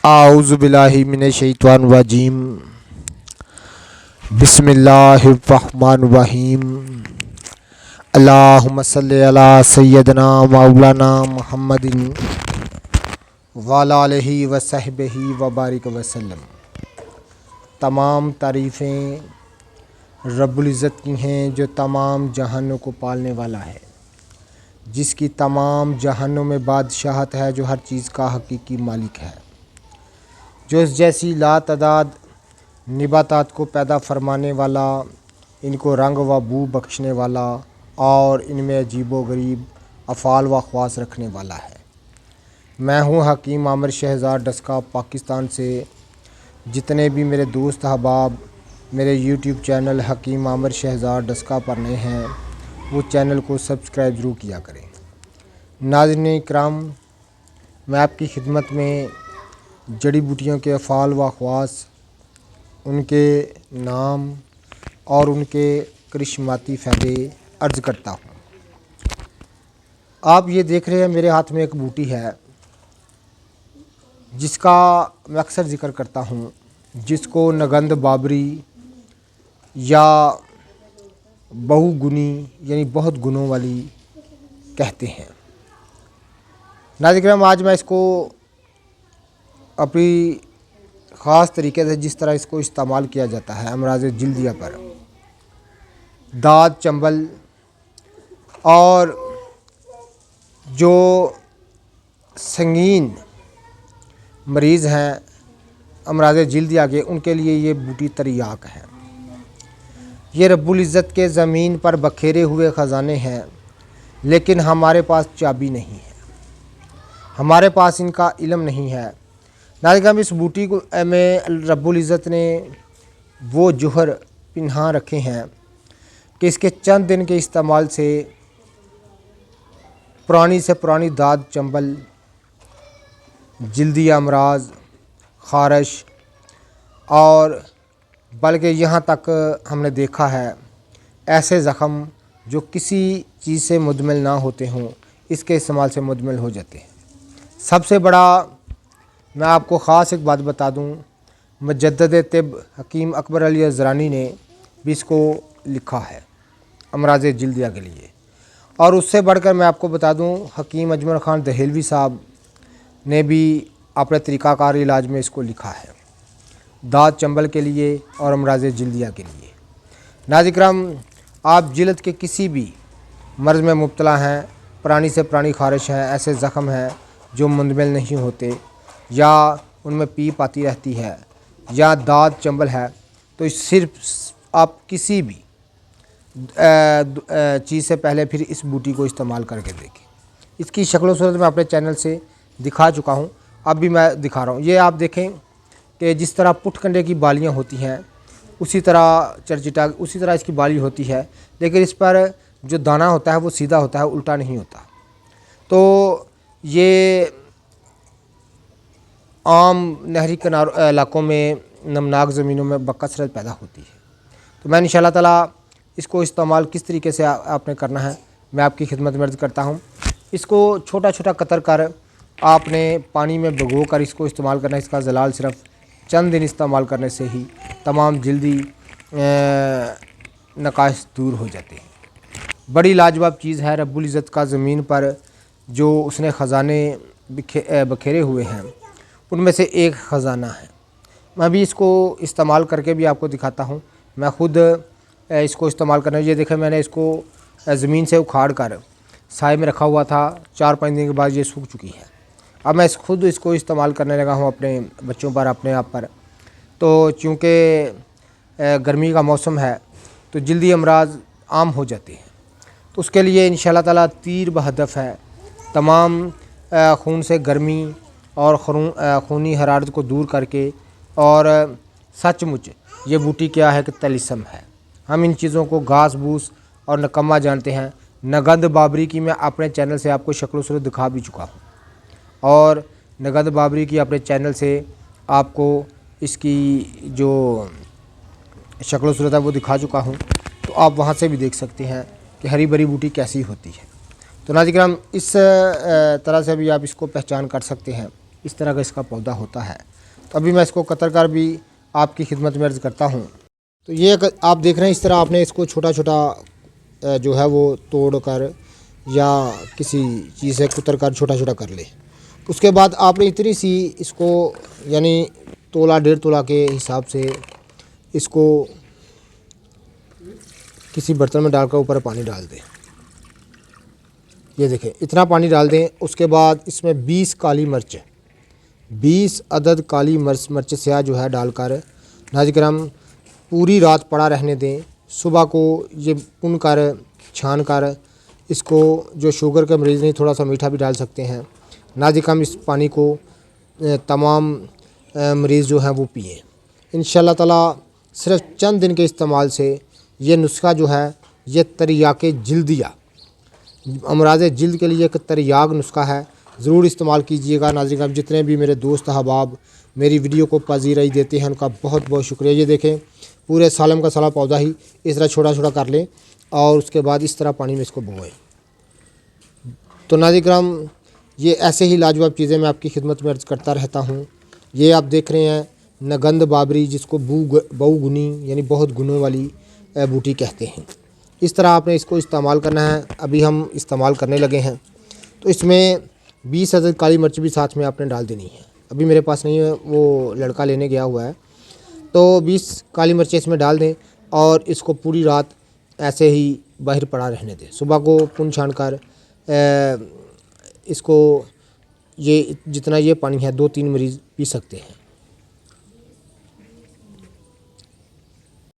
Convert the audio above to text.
आऊज़ु बिल्लाहि मिनश्शैतानिर रजीम। बिस्मिल्लाहिर्रहमानिर्रहीम। अल्लाहुम्मा सल्लि अला सय्यदना मौलाना मुहम्मदिन व अला आलिहि व सहबिहि व बारिक वसल्लम। तमाम तारीफ़ें रब्बुल इज़्ज़त की हैं जो तमाम जहानों को पालने वाला है, जिसकी तमाम जहानों में बादशाहत है, जो हर चीज़ का हकीकी मालिक है, जो इस जैसी लातदाद निबातात को पैदा फरमाने वाला, इनको रंग व बू बख्शने वाला और इनमें अजीबो गरीब अफ़ाल व ख़वास रखने वाला है। मैं हूँ हकीम आमिर शहज़ाद डस्का पाकिस्तान से। जितने भी मेरे दोस्त अहबाब मेरे यूट्यूब चैनल हकीम आमिर शहज़ाद डस्का पर नए हैं, वो चैनल को सब्सक्राइब ज़रूर किया करें। नाज़रीन इकराम, मैं आपकी खिदमत में जड़ी बूटियों के अफ़ाल व ख़वास, उनके नाम और उनके करिश्माती फ़ायदे अर्ज़ करता हूँ। आप ये देख रहे हैं मेरे हाथ में एक बूटी है, जिसका मैं अक्सर ज़िक्र करता हूँ, जिसको नगंद बाबरी या बहुगुनी यानी बहुत गुणों वाली कहते हैं। नाज़रीन, आज मैं इसको अपनी ख़ास तरीके से, जिस तरह इसको इस्तेमाल किया जाता है अमराज़ जिल्दिया पर, दाद चंबल और जो संगीन मरीज़ हैं अमराज़ जिल्दिया के, उनके लिए ये बूटी तरियाक है। ये रब्बुल इज़्ज़त के ज़मीन पर बखेरे हुए ख़जाने हैं, लेकिन हमारे पास चाबी नहीं है, हमारे पास इनका इल्म नहीं है। नाज़रीन, इस बूटी को में रब्बुल इज़्ज़त ने वो जोहर पिन्हा रखे हैं कि इसके चंद दिन के इस्तेमाल से पुरानी से पुरानी दाद चंबल, जिल्दी अमराज, ख़ारिश और बल्कि यहाँ तक हमने देखा है ऐसे ज़ख़म जो किसी चीज़ से मुद्दमिल ना होते हों, इसके इस्तेमाल से मुद्दमिल हो जाते हैं। सबसे बड़ा मैं आपको ख़ास एक बात बता दूं, मुजद्दिद तिब हकीम अकबर अली अज़रानी ने भी इसको लिखा है अमराज़ जिल्दिया के लिए। और उससे बढ़कर मैं आपको बता दूं, हकीम अजमल ख़ान दहेलवी साहब ने भी अपने तरीक़ाकार इलाज में इसको लिखा है, दाद चंबल के लिए और अमराज़ जिल्दिया के लिए। नाज़रीन, आप जिल्द के किसी भी मर्ज़ में मुब्तला हैं, पुरानी से पुरानी ख़ारिश है, ऐसे ज़ख़म हैं जो मुंदमिल नहीं होते या उनमें पीप आती रहती है या दाद चंबल है, तो सिर्फ आप किसी भी चीज़ से पहले फिर इस बूटी को इस्तेमाल करके देखें। इसकी शक्ल सूरत मैं अपने चैनल से दिखा चुका हूँ, अब भी मैं दिखा रहा हूँ। ये आप देखें कि जिस तरह पुटकंडे की बालियाँ होती हैं, उसी तरह चरचिटा उसी तरह इसकी बाली होती है, लेकिन इस पर जो दाना होता है वो सीधा होता है, उल्टा नहीं होता। तो ये आम नहरी किनारों इलाक़ों में, नमनाक ज़मीनों में बकसरत पैदा होती है। तो मैं इंशाअल्लाह ताला इसको इस्तेमाल किस तरीके से आपने करना है मैं आपकी खिदमत में अर्ज़ करता हूँ। इसको छोटा छोटा कतर कर आपने पानी में भिगो कर इसको इस्तेमाल करना है। इसका ज़लाल सिर्फ चंद दिन इस्तेमाल करने से ही तमाम जल्दी नकाइस दूर हो जाते हैं। बड़ी लाजवाब चीज़ है। रब्बुल इज़्ज़त का ज़मीन पर जो उसने ख़जाने बखेरे हुए हैं, उनमें से एक ख़जाना है। मैं भी इसको इस्तेमाल करके भी आपको दिखाता हूँ। मैं ख़ुद इसको इस्तेमाल करना, ये देखें, मैंने इसको ज़मीन से उखाड़ कर साए में रखा हुआ था, 4-5 दिन के बाद ये सूख चुकी है। अब मैं खुद इसको इस्तेमाल करने लगा हूँ अपने बच्चों पर, अपने आप पर। तो चूँकि गर्मी का मौसम है तो जल्दी अमराज आम हो जाते हैं, तो उसके लिए इंशाअल्लाह ताला तीर बहदफ़ है तमाम खून से गर्मी और खूनी हरारत को दूर करके। और सचमुच ये बूटी क्या है कि तलिस्म है। हम इन चीज़ों को घास भूस और नकम्मा जानते हैं। नगंद बाबरी की मैं अपने चैनल से आपको शक्ल सूरत दिखा भी चुका हूँ, और नगंद बाबरी की अपने चैनल से आपको इसकी जो शक्ल सूरत है वो दिखा चुका हूँ। तो आप वहाँ से भी देख सकते हैं कि हरी भरी बूटी कैसी होती है। तो नाज़रीन, इस तरह से भी आप इसको पहचान कर सकते हैं। इस तरह का इसका पौधा होता है। तो अभी मैं इसको कतर कर भी आपकी खिदमत में अर्ज़ करता हूँ। तो ये आप देख रहे हैं, इस तरह आपने इसको छोटा छोटा जो है वो तोड़ कर या किसी चीज़ से कुतर कर छोटा छोटा कर ले। उसके बाद आपने इतनी सी इसको यानी तोला 1.5 तोला के हिसाब से इसको किसी बर्तन में डालकर ऊपर पानी डाल दें। ये देखें, इतना पानी डाल दें। उसके बाद इसमें 20 काली मिर्च, 20 अदद काली मिर्च स्याह जो है डालकर नाज़-ए-किराम पूरी रात पड़ा रहने दें। सुबह को ये पुन कर छान कर इसको, जो शुगर के मरीज़ नहीं, थोड़ा सा मीठा भी डाल सकते हैं। नाज़-ए-किराम इस पानी को तमाम मरीज़ जो हैं वो पिएँ। इंशाअल्लाह ताला सिर्फ़ चंद दिन के इस्तेमाल से ये नुस्खा जो है, ये तरियाक़े जिल्दिया, अमराज़ जिल्द के लिए एक तरियाक नुस्खा है। ज़रूर इस्तेमाल कीजिएगा। नाज़रीन, जितने भी मेरे दोस्त अहबाब मेरी वीडियो को पज़ीराई देते हैं उनका बहुत बहुत शुक्रिया। ये देखें, पूरे सालम का साला पौधा ही इस तरह छोटा छोटा कर लें और उसके बाद इस तरह पानी में इसको बोएं। तो नाज़रीन, ये ऐसे ही लाजवाब चीज़ें मैं आपकी खिदमत में अर्ज़ करता रहता हूँ। ये आप देख रहे हैं नगंद बाबरी, जिसको बहुगुनी यानी बहुत गुनों वाली बूटी कहते हैं। इस तरह आपने इसको इस्तेमाल करना है। अभी हम इस्तेमाल करने लगे हैं। तो इसमें 20 अदद काली मिर्च भी साथ में आपने डाल देनी है। अभी मेरे पास नहीं है, वो लड़का लेने गया हुआ है। तो 20 काली मिर्चें इसमें डाल दें और इसको पूरी रात ऐसे ही बाहर पड़ा रहने दें। सुबह को पुन छान कर इसको, ये जितना ये पानी है 2-3 मरीज़ पी सकते हैं।